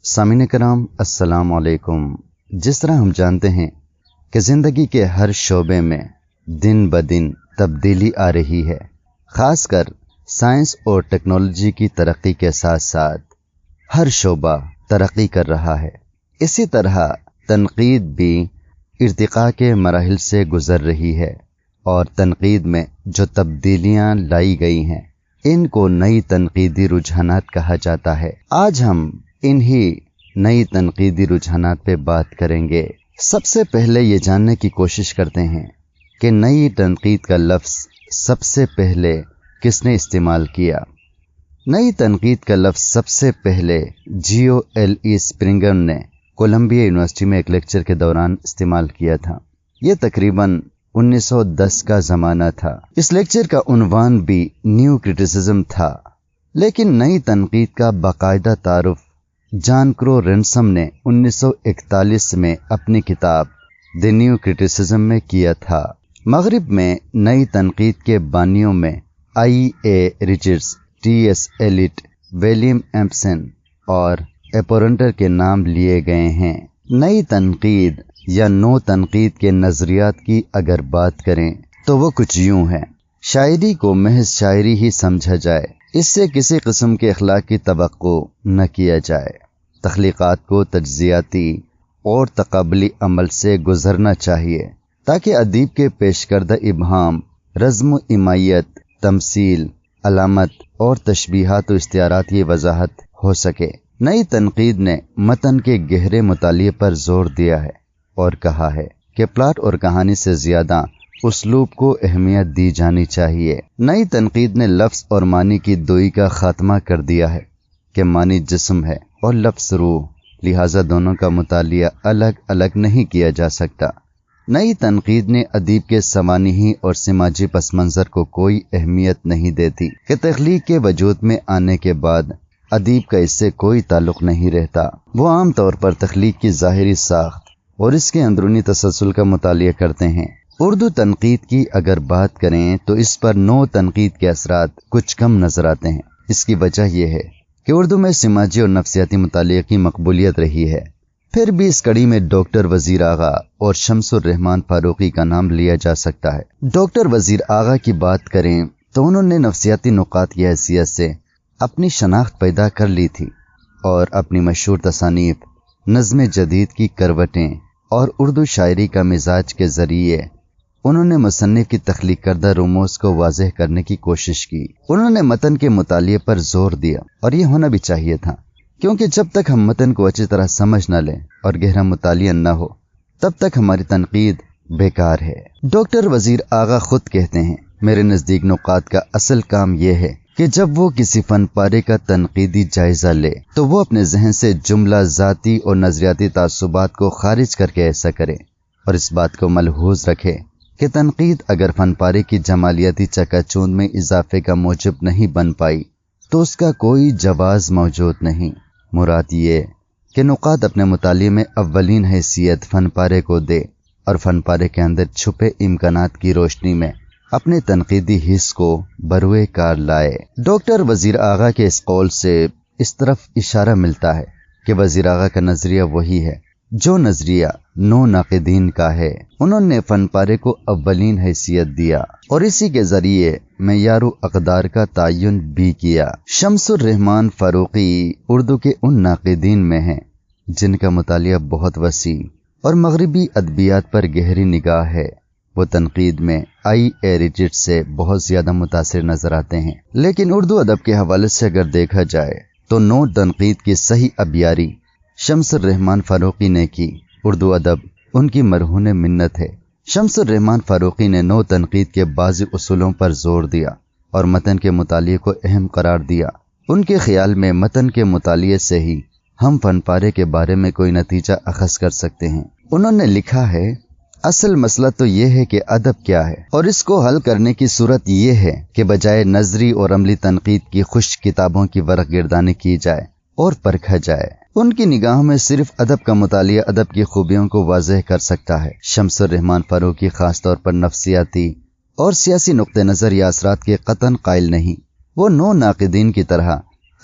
سامعین کرام السلام علیکم۔ جس طرح ہم جانتے ہیں کہ زندگی کے ہر شعبے میں دن بدن تبدیلی آ رہی ہے، خاص کر سائنس اور ٹیکنالوجی کی ترقی کے ساتھ ساتھ ہر شعبہ ترقی کر رہا ہے۔ اسی طرح تنقید بھی ارتقاء کے مراحل سے گزر رہی ہے، اور تنقید میں جو تبدیلیاں لائی گئی ہیں ان کو نئی تنقیدی رجحانات کہا جاتا ہے۔ آج ہم انہی نئی تنقیدی رجحانات پہ بات کریں گے۔ سب سے پہلے یہ جاننے کی کوشش کرتے ہیں کہ نئی تنقید کا لفظ سب سے پہلے کس نے استعمال کیا۔ نئی تنقید کا لفظ سب سے پہلے جیو ایل ای اسپرنگر نے کولمبیا یونیورسٹی میں ایک لیکچر کے دوران استعمال کیا تھا۔ یہ تقریباً 1910 کا زمانہ تھا۔ اس لیکچر کا عنوان بھی نیو کرٹیسزم تھا، لیکن نئی تنقید کا باقاعدہ تعارف جان کرو رینسم نے 1941 میں اپنی کتاب دی نیو کرٹیسزم میں کیا تھا۔ مغرب میں نئی تنقید کے بانیوں میں I A Richards, T S Eliot, William Empson اور ایپورنٹر کے نام لیے گئے ہیں۔ نئی تنقید یا نو تنقید کے نظریات کی اگر بات کریں تو وہ کچھ یوں ہے: شاعری کو محض شاعری ہی سمجھا جائے، اس سے کسی قسم کے اخلاق کی توقع نہ کیا جائے۔ تخلیقات کو تجزیاتی اور تقابلی عمل سے گزرنا چاہیے تاکہ ادیب کے پیش کردہ ابہام، رزم و ایمائیت، تمثیل، علامت اور تشبیہات و استعارات کی وضاحت ہو سکے۔ نئی تنقید نے متن کے گہرے مطالعے پر زور دیا ہے اور کہا ہے کہ پلاٹ اور کہانی سے زیادہ اسلوب کو اہمیت دی جانی چاہیے۔ نئی تنقید نے لفظ اور معنی کی دوئی کا خاتمہ کر دیا ہے کہ معنی جسم ہے اور لفظ روح، لہٰذا دونوں کا مطالعہ الگ الگ نہیں کیا جا سکتا۔ نئی تنقید نے ادیب کے سوانحی اور سماجی پس منظر کو کوئی اہمیت نہیں دیتی کہ تخلیق کے وجود میں آنے کے بعد ادیب کا اس سے کوئی تعلق نہیں رہتا۔ وہ عام طور پر تخلیق کی ظاہری ساخت اور اس کے اندرونی تسلسل کا مطالعہ کرتے ہیں۔ اردو تنقید کی اگر بات کریں تو اس پر نو تنقید کے اثرات کچھ کم نظر آتے ہیں۔ اس کی وجہ یہ ہے کہ اردو میں سماجی اور نفسیاتی مطالعے کی مقبولیت رہی ہے۔ پھر بھی اس کڑی میں ڈاکٹر وزیر آغا اور شمس الرحمن فاروقی کا نام لیا جا سکتا ہے۔ ڈاکٹر وزیر آغا کی بات کریں تو انہوں نے نفسیاتی نکات کی حیثیت سے اپنی شناخت پیدا کر لی تھی، اور اپنی مشہور تصانیف نظم جدید کی کروٹیں اور اردو شاعری کا مزاج کے ذریعے انہوں نے مصنف کی تخلیق کردہ رموز کو واضح کرنے کی کوشش کی۔ انہوں نے متن کے مطالعے پر زور دیا، اور یہ ہونا بھی چاہیے تھا، کیونکہ جب تک ہم متن کو اچھی طرح سمجھ نہ لیں اور گہرا مطالعہ نہ ہو تب تک ہماری تنقید بیکار ہے۔ ڈاکٹر وزیر آغا خود کہتے ہیں، میرے نزدیک نقاد کا اصل کام یہ ہے کہ جب وہ کسی فن پارے کا تنقیدی جائزہ لے تو وہ اپنے ذہن سے جملہ ذاتی اور نظریاتی تعصبات کو خارج کر کے ایسا کرے، اور اس بات کو ملحوظ رکھے کہ تنقید اگر فن پارے کی جمالیاتی چکا چوند میں اضافے کا موجب نہیں بن پائی تو اس کا کوئی جواز موجود نہیں۔ مراد یہ کہ نقاد اپنے مطالعے میں اولین حیثیت فن پارے کو دے اور فن پارے کے اندر چھپے امکانات کی روشنی میں اپنے تنقیدی حص کو بروئے کار لائے۔ ڈاکٹر وزیر آغا کے اس قول سے اس طرف اشارہ ملتا ہے کہ وزیر آغا کا نظریہ وہی ہے جو نظریہ نو ناقدین کا ہے۔ انہوں نے فن پارے کو اولین حیثیت دیا اور اسی کے ذریعے معیار و اقدار کا تعین بھی کیا۔ شمس الرحمن فاروقی اردو کے ان ناقدین میں ہیں جن کا مطالعہ بہت وسیع اور مغربی ادبیات پر گہری نگاہ ہے۔ وہ تنقید میں آئی اے ریچرڈز سے بہت زیادہ متاثر نظر آتے ہیں، لیکن اردو ادب کے حوالے سے اگر دیکھا جائے تو نو تنقید کی صحیح ابیاری شمس الرحمن فاروقی نے کی۔ اردو ادب ان کی مرہون منت ہے۔ شمس الرحمن فاروقی نے نو تنقید کے بعض اصولوں پر زور دیا اور متن کے مطالعے کو اہم قرار دیا۔ ان کے خیال میں متن کے مطالعے سے ہی ہم فن پارے کے بارے میں کوئی نتیجہ اخذ کر سکتے ہیں۔ انہوں نے لکھا ہے، اصل مسئلہ تو یہ ہے کہ ادب کیا ہے، اور اس کو حل کرنے کی صورت یہ ہے کہ بجائے نظری اور عملی تنقید کی خشک کتابوں کی ورق گردانی کی جائے اور پرکھا جائے۔ ان کی نگاہوں میں صرف ادب کا مطالعہ ادب کی خوبیوں کو واضح کر سکتا ہے۔ شمس الرحمن فاروقی خاص طور پر نفسیاتی اور سیاسی نقطہ نظر یا اثرات کے قطعاً قائل نہیں۔ وہ نو ناقدین کی طرح